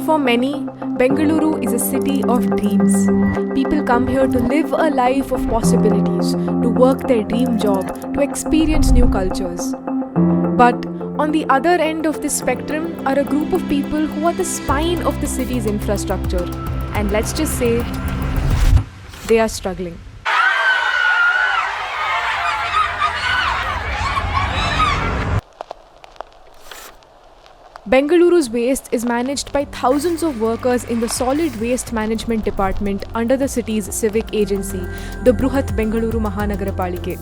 For many, Bengaluru is a city of dreams. People come here to live a life of possibilities, to work their dream job, to experience new cultures. But on the other end of this spectrum are a group of people who are the spine of the city's infrastructure. And let's just say, they are struggling. Bengaluru's waste is managed by thousands of workers in the solid waste management department under the city's civic agency, the Bruhat Bengaluru Mahanagarapalike.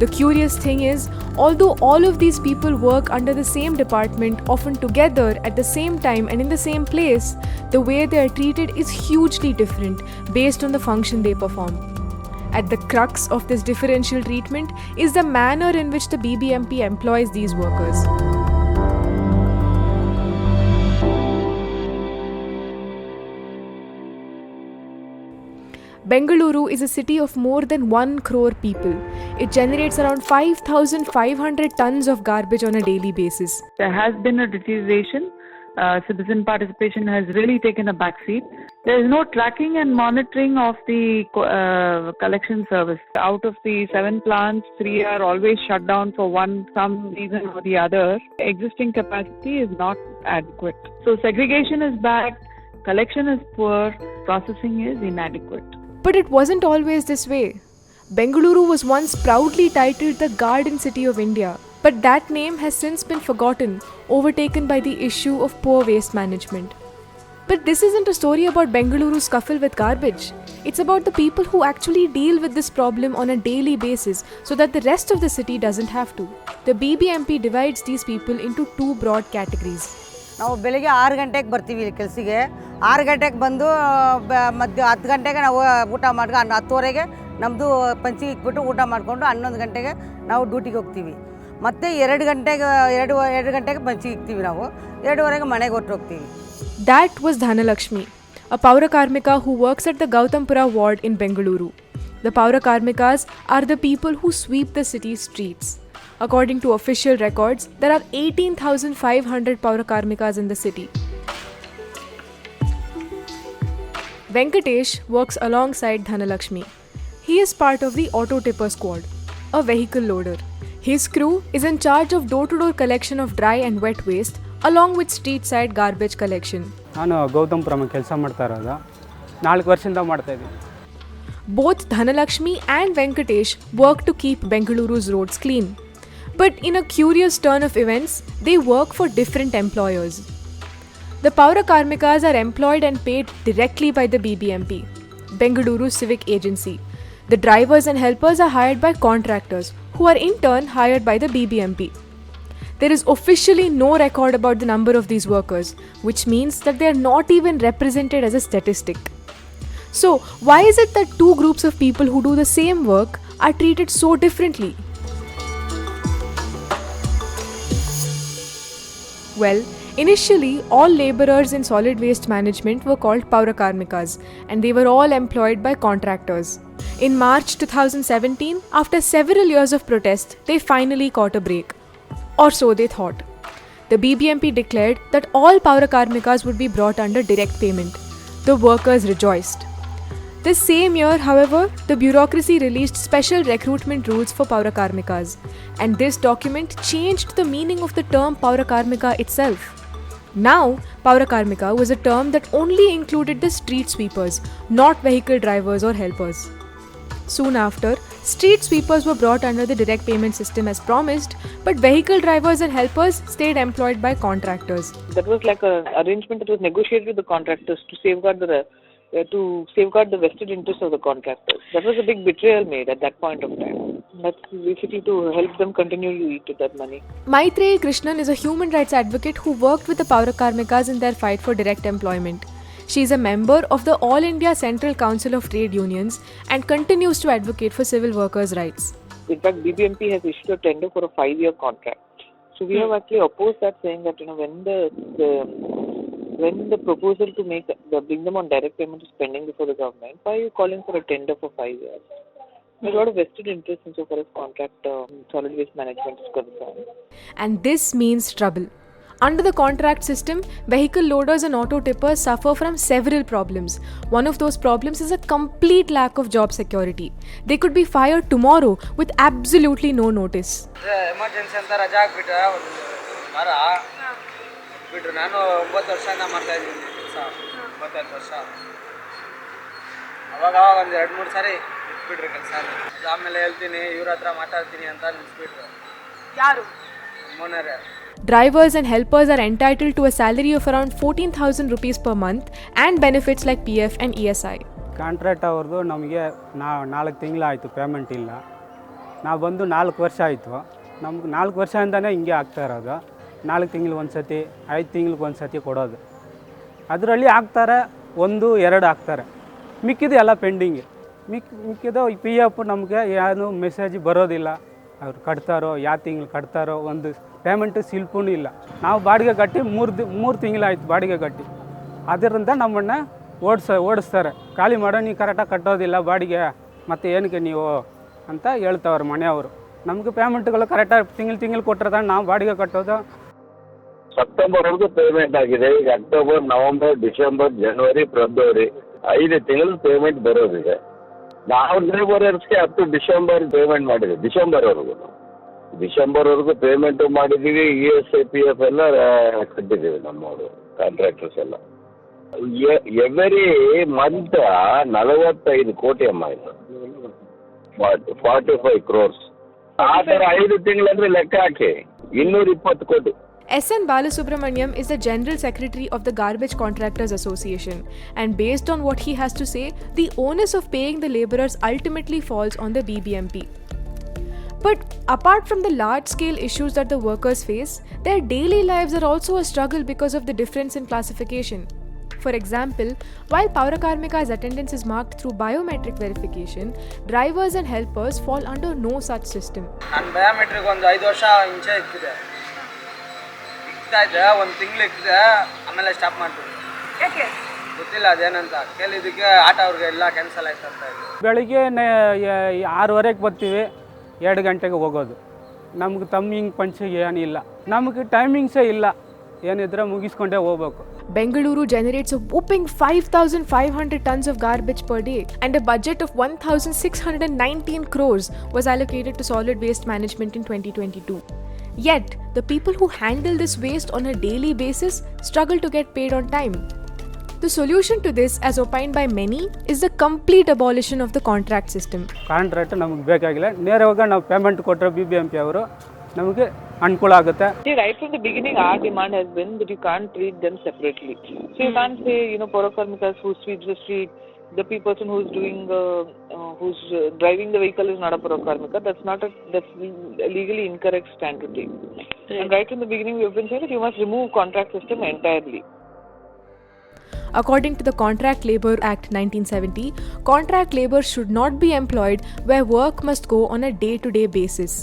The curious thing is, although all of these people work under the same department, often together at the same time and in the same place, the way they are treated is hugely different based on the function they perform. At the crux of this differential treatment is the manner in which the BBMP employs these workers. Bengaluru is a city of more than 1 crore people. It generates around 5,500 tons of garbage on a daily basis. There has been a deterioration. Citizen participation has really taken a backseat. There is no tracking and monitoring of the collection service. Out of the 7 plants, 3 are always shut down for some reason or the other. Existing capacity is not adequate. So segregation is bad, collection is poor, processing is inadequate. But it wasn't always this way. Bengaluru was once proudly titled the Garden City of India, but that name has since been forgotten, overtaken by the issue of poor waste management. But this isn't a story about Bengaluru's scuffle with garbage. It's about the people who actually deal with this problem on a daily basis so that the rest of the city doesn't have to. The BBMP divides these people into 2 broad categories. ನಾವು ಬೆಳಿಗ್ಗೆ 6 ಗಂಟೆಗೆ ಬರ್ತೀವಿ ಇಲ್ಲಿ ಕೆಲಸಕ್ಕೆ 6 ಗಂಟೆಗೆ ಬಂದು ಮಧ್ಯ 10 ಗಂಟೆಗೆ ನಾವು ಊಟ ಮಾಡ್ಕೊಂಡು 10:30ಗೆ ನಮ್ಮದು ಪಂಚಿಗೆ ಇಟ್ಬಿಟ್ಟು ಊಟ ಮಾಡಿಕೊಂಡು 11 ಗಂಟೆಗೆ ನಾವು ಡ್ಯೂಟಿಗೆ ಹೋಗ್ತೀವಿ ಮತ್ತೆ 2 ಗಂಟೆಗೆ ಪಂಚಿಗೆ ಇಕ್ತೀವಿ ನಾವು 2:30ಗೆ ಮನೆಗೆ ಹೊರಟು ಹೋಗ್ತೀವಿ. That was Dhanalakshmi, a Paura Karmika who works at the Gautampura ward in Bengaluru. The Paura Karmikas are the people who sweep the city's streets. According to official records, there are 18,500 Paura Karmikas in the city. Venkatesh works alongside Dhanalakshmi. He is part of the auto tipper squad, a vehicle loader. His crew is in charge of door-to-door collection of dry and wet waste, along with street-side garbage collection. ನಾನು ಗೌತಮ್ಪುರಮ ಕೆಲಸ ಮಾಡ್ತಾ ಇರೋದು 4 ವರ್ಷದಿಂದ ಮಾಡ್ತಾ ಇದ್ದೀನಿ. Both Dhanalakshmi and Venkatesh work to keep Bengaluru's roads clean. But in a curious turn of events, they work for different employers. The Paura Karmikas are employed and paid directly by the BBMP, Bengaluru Civic Agency. The drivers and helpers are hired by contractors, who are in turn hired by the BBMP. There is officially no record about the number of these workers, which means that they are not even represented as a statistic. So, why is it that 2 groups of people who do the same work are treated so differently? Well, initially, all labourers in solid waste management were called Paura Karmikas, and they were all employed by contractors. In March 2017, after several years of protest, they finally caught a break. Or so they thought. The BBMP declared that all Paura Karmikas would be brought under direct payment. The workers rejoiced. This same year, however, the bureaucracy released special recruitment rules for Paura Karmikas, and this document changed the meaning of the term Paura Karmika itself. Now, Paura Karmika was a term that only included the street sweepers, not vehicle drivers or helpers. Soon after, street sweepers were brought under the direct payment system as promised, but vehicle drivers and helpers stayed employed by contractors. That was like an arrangement that was negotiated with the contractors to safeguard the vested interests of the contractors. That was a big betrayal made at that point of time. That's basically to help them continue to eat that money. Maitreyi Krishnan is a human rights advocate who worked with the Paura Karmikas in their fight for direct employment. She is a member of the All India Central Council of Trade Unions and continues to advocate for civil workers' rights. In fact, BBMP has issued a tender for a 5-year contract. So we have actually opposed that, saying that when the proposal to bring them on direct payment is pending before the government, why are you calling for a tender for 5 years? There's a lot of vested interest insofar as contract solid waste management is concerned. And this means trouble. Under the contract system, vehicle loaders and auto tippers suffer from several problems. One of those problems is a complete lack of job security. They could be fired tomorrow with absolutely no notice. Emergency ಅಂತ ರಜಾ ಹಾಕ್ಬಿಟ್ರೆ ಒಂದು ವಾರ ಬಿಟ್ರು. ನಾನು 9 ವರ್ಷದಿಂದ ಮಾಡ್ತಾ ಇದ್ದೀನಿ ಕೆಲಸ, 9 ವರ್ಷ. ಅವಾಗ ಒಂದು 2-3 ಸಾರಿ ಬಿಟ್ಬಿಟ್ರು ಕೆಲಸ. ಆಮೇಲೆ ಹೇಳ್ತೀನಿ, ಇವ್ರ ಹತ್ರ ಮಾತಾಡ್ತೀನಿ ಅಂತ ನಿಲ್ಲಿಸ್ಬಿಟ್ರು. ಯಾರು? ಮೋನರೇ. Drivers and helpers are entitled to a salary of around 14,000 rupees per month and benefits like PF and ESI. Contract ಅವ್ರದ್ದು ನಮಗೆ 4 ತಿಂಗಳಾಯಿತು ಪೇಮೆಂಟ್ ಇಲ್ಲ. ನಾವು ಬಂದು 4 ವರ್ಷ ಆಯಿತು. ನಮ್ಗೆ 4 ವರ್ಷದಿಂದನೇ ಹಿಂಗೆ ಆಗ್ತಾ ಇರೋದು. 4 ತಿಂಗ್ಳಿಗೆ ಒಂದು ಸತಿ, 5 ತಿಂಗ್ಳಿಗೆ ಒಂದು ಸತಿ ಕೊಡೋದು. ಅದರಲ್ಲಿ ಹಾಕ್ತಾರೆ 1-2 ಹಾಕ್ತಾರೆ, ಮಿಕ್ಕಿದ್ದು ಎಲ್ಲ ಪೆಂಡಿಂಗ್. ಮಿಕ್ಕಿದ್ದು PF ನಮಗೆ ಏನು ಮೆಸೇಜ್ ಬರೋದಿಲ್ಲ. ಅವ್ರು ಕಟ್ತಾರೋ, ಯಾವ ತಿಂಗಳು ಕಟ್ತಾರೋ, ಒಂದು ಪೇಮೆಂಟು ಸಿಲ್ಪೂ ಇಲ್ಲ. ನಾವು ಬಾಡಿಗೆ ಕಟ್ಟಿ 3 ತಿಂಗಳಾಯ್ತು ಬಾಡಿಗೆ ಕಟ್ಟಿ. ಅದರಿಂದ ನಮ್ಮನ್ನು ಓಡಿಸ್ತಾರೆ. ಖಾಲಿ ಮಾಡೋ, ನೀವು ಕರೆಕ್ಟಾಗಿ ಕಟ್ಟೋದಿಲ್ಲ ಬಾಡಿಗೆ, ಮತ್ತು ಏನಕ್ಕೆ ನೀವು ಅಂತ ಹೇಳ್ತವ್ರೆ ಮನೆಯವರು. ನಮಗೆ ಪೇಮೆಂಟ್ಗಳು ಕರೆಕ್ಟಾಗಿ ತಿಂಗಳು ಕೊಟ್ಟಿರ್ತಾರೆ, ನಾವು ಬಾಡಿಗೆ ಕಟ್ಟೋದು. ಸೆಪ್ಟೆಂಬರ್ವರೆಗೂ ಪೇಮೆಂಟ್ ಆಗಿದೆ. ಈಗ ಅಕ್ಟೋಬರ್, ನವಂಬರ್, ಡಿಸೆಂಬರ್, ಜನವರಿ, ಫೆಬ್ರವರಿ 5 ತಿಂಗಳು ಪೇಮೆಂಟ್ ಬರೋದಿದೆ. ನಾವು ಲೇಬರರ್ಸ್ಗೆ ಅಪ್ ಟು ಡಿಸೆಂಬರ್ ಪೇಮೆಂಟ್ ಮಾಡಿದ್ದೀವಿ. ಡಿಸೆಂಬರ್ವರೆಗೂ ಪೇಮೆಂಟು ಮಾಡಿದ್ದೀವಿ. ESI PF ಎಲ್ಲ ಕಟ್ಟಿದ್ದೀವಿ ನಮ್ಮವರು ಕಾಂಟ್ರಾಕ್ಟರ್ಸ್ ಎಲ್ಲ. ಎವ್ರಿ ಮಂತ್ 45 ಕೋಟಿ ಅಮ್ಮ ಇದು, 45 crores. ಆ ಥರ 5 ತಿಂಗಳಂದ್ರೆ ಲೆಕ್ಕ ಹಾಕಿ 220 ಕೋಟಿ. S.N. Balasubramaniam is the General Secretary of the Garbage Contractors Association, and based on what he has to say, the onus of paying the labourers ultimately falls on the BBMP. But apart from the large-scale issues that the workers face, their daily lives are also a struggle because of the difference in classification. For example, while Paurakarmika's attendance is marked through biometric verification, drivers and helpers fall under no such system. ನಾನು biometric ಒಂದು 5 ವರ್ಷ ಇಂಚೆ ಇಕ್ಕಿದೆ, ಒಂದು ತಿಂಗಳು ಇಕ್ಕಿದೆ, ಆಮೇಲೆ stop ಮಾಡ್ತೀನಿ. ಯಾಕೆ ಗೊತ್ತಿಲ್ಲ ಅದೇನಂತ. ಕೇಳಿದ್ದಕ್ಕೆ ಆಟ ಅವ್ರಿಗೆ ಎಲ್ಲ ಕ್ಯಾನ್ಸಲ್ ಆಯ್ತು ಅಂತ ಹೇಳಿ. ಬೆಳಿಗ್ಗೆ 6:30ಗೆ ಬರ್ತೀವಿ, 2 ಗಂಟೆಗೆ ಹೋಗೋದು. ನಮ್ಗೆ ಟೈಮಿಂಗ್ ಪಂಚಿಗೆ ಏನಿಲ್ಲ, ನಮಗೆ ಟೈಮಿಂಗ್ಸೇ ಇಲ್ಲ. ಏನಿದ್ರೆ ಮುಗಿಸ್ಕೊಂಡೇ ಹೋಗ್ಬೇಕು. Bengaluru generates a whopping 5,500 tons of garbage per day, and a budget of 1,619 crores was allocated to solid waste management in 2022. Yet, the people who handle this waste on a daily basis struggle to get paid on time. The solution to this, as opined by many, is the complete abolition of the contract system. Contract ನಮಗೆ ಬೇಕಾಗಿಲ್ಲ, ನೇರವಾಗಿ ನಾವು payment ಕೊಟ್ಟರೆ BBMP ಅವರು ನಮಗೆ ಅನುಕೂಲ ಆಗುತ್ತೆ. See, right from the beginning, our demand has been that you can't treat them separately. So you can't say, Paurakarmikas who sweeps the street, the person who's doing, who's driving the vehicle is not a Paurakarmika. That's a legally incorrect stand to take. Right. And right from the beginning, we have been saying that you must remove contract system entirely. According to the Contract Labour Act 1970, contract labour should not be employed where work must go on a day-to-day basis.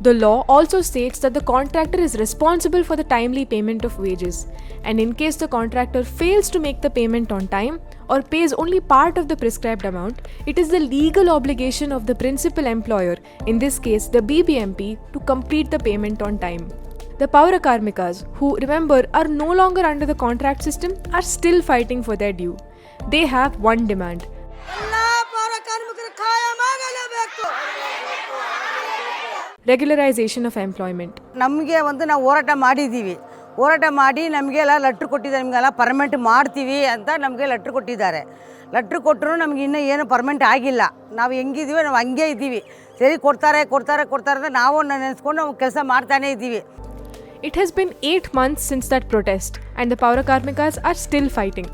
The law also states that the contractor is responsible for the timely payment of wages, and in case the contractor fails to make the payment on time or pays only part of the prescribed amount, it is the legal obligation of the principal employer, in this case the BBMP, to complete the payment on time. The Paurakarmikas, who remember are no longer under the contract system, are still fighting for their due. They have one demand. Regularization of employment. ನಮಗೆ ನಾವು ಹೋರಾಟ ಮಾಡಿದ್ದೀವಿ. ಹೋರಾಟ ಮಾಡಿ ನಮಗೆಲ್ಲ letter ಕೊಟ್ಟಿದ್ದಾರೆ, ನಿಮಗೆಲ್ಲ permanent ಮಾಡ್ತೀವಿ ಅಂತ ನಮಗೆ ಲೆಟ್ರ್ ಕೊಟ್ಟಿದ್ದಾರೆ. ಲೆಟ್ರ್ ಕೊಟ್ಟರು ನಮ್ಗೆ ಇನ್ನೂ ಏನು ಪರ್ಮನೆಂಟ್ ಆಗಿಲ್ಲ. ನಾವು ಹೆಂಗಿದ್ದೀವಿ ನಾವು ಹಂಗೆ ಇದ್ದೀವಿ. ಸರಿ ಕೊಡ್ತಾರೆ ಅಂತ ನಾವು ನೆನೆಸ್ಕೊಂಡು ನಾವು ಕೆಲಸ ಮಾಡ್ತಾನೇ ಇದ್ದೀವಿ. It has been 8 months since that protest, and the Paurakarmikas are still fighting.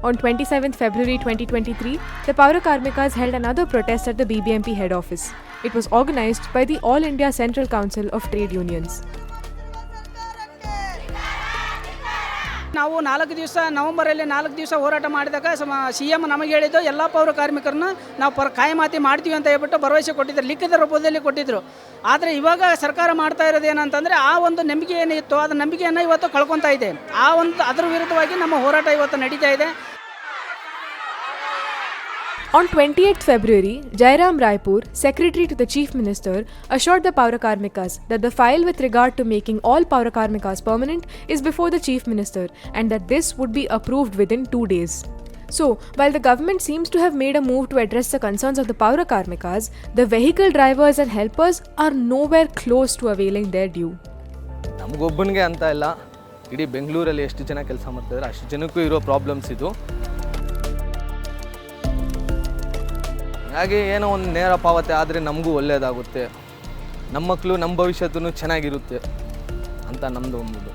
On 27th February 2023, the Paurakarmikas held another protest at the BBMP head office. It was organized by the All India Central Council of Trade Unions. ನಾವು 4 ದಿವಸ ನವೆಂಬರಲ್ಲಿ 4 ದಿವಸ ಹೋರಾಟ ಮಾಡಿದಾಗ CM ನಮಗೆ ಹೇಳಿದ್ದು ಎಲ್ಲ ಪೌರ ಕಾರ್ಮಿಕರನ್ನ ನಾವು ಕಾಯಮಾತಿ ಮಾಡ್ತೀವಿ ಅಂತ ಹೇಳ್ಬಿಟ್ಟು ಭರವಸೆ ಕೊಟ್ಟಿದ್ರು, ಲಿಖಿತ ರೂಪದಲ್ಲಿ ಕೊಟ್ಟಿದ್ರು. ಆದರೆ ಇವಾಗ ಸರ್ಕಾರ ಮಾಡ್ತಾ ಇರೋದು ಏನಂತಂದರೆ ಆ ಒಂದು ನಂಬಿಕೆ ಏನಿತ್ತು ಅದರ ನಂಬಿಕೆಯನ್ನು ಇವತ್ತು ಕಳ್ಕೊತಾ ಇದೆ. ಅದರ ವಿರುದ್ಧವಾಗಿ ನಮ್ಮ ಹೋರಾಟ ಇವತ್ತು ನಡೀತಾ ಇದೆ. On 28th February, Jairam Raipur, Secretary to the Chief Minister, assured the Paurakarmikas that the file with regard to making all Paurakarmikas permanent is before the Chief Minister and that this would be approved within 2 days. So, while the government seems to have made a move to address the concerns of the Paurakarmikas, the vehicle drivers and helpers are nowhere close to availing their due. ನಮಗೊಬ್ಬನಿಗೆ ಅಂತ ಇಲ್ಲ, ಇಡೀ ಬೆಂಗಳೂರಲ್ಲಿ ಎಷ್ಟು ಜನ ಕೆಲಸ ಮಾಡ್ತಿದ್ದಾರೆ ಅಷ್ಟು ಜನಕ್ಕೂ ಇರೋ ಪ್ರಾಬ್ಲಮ್ಸ್ ಇದು. ಹಾಗೆ ಏನೋ ಒಂದು ನೇರ ಪಾವತಿ ಆದರೆ ನಮಗೂ ಒಳ್ಳೆಯದಾಗುತ್ತೆ, ನಮ್ಮ ಮಕ್ಕಳು ನಮ್ಮ ಭವಿಷ್ಯದೂ ಚೆನ್ನಾಗಿರುತ್ತೆ ಅಂತ ನಮ್ಮದು ಒಂದು.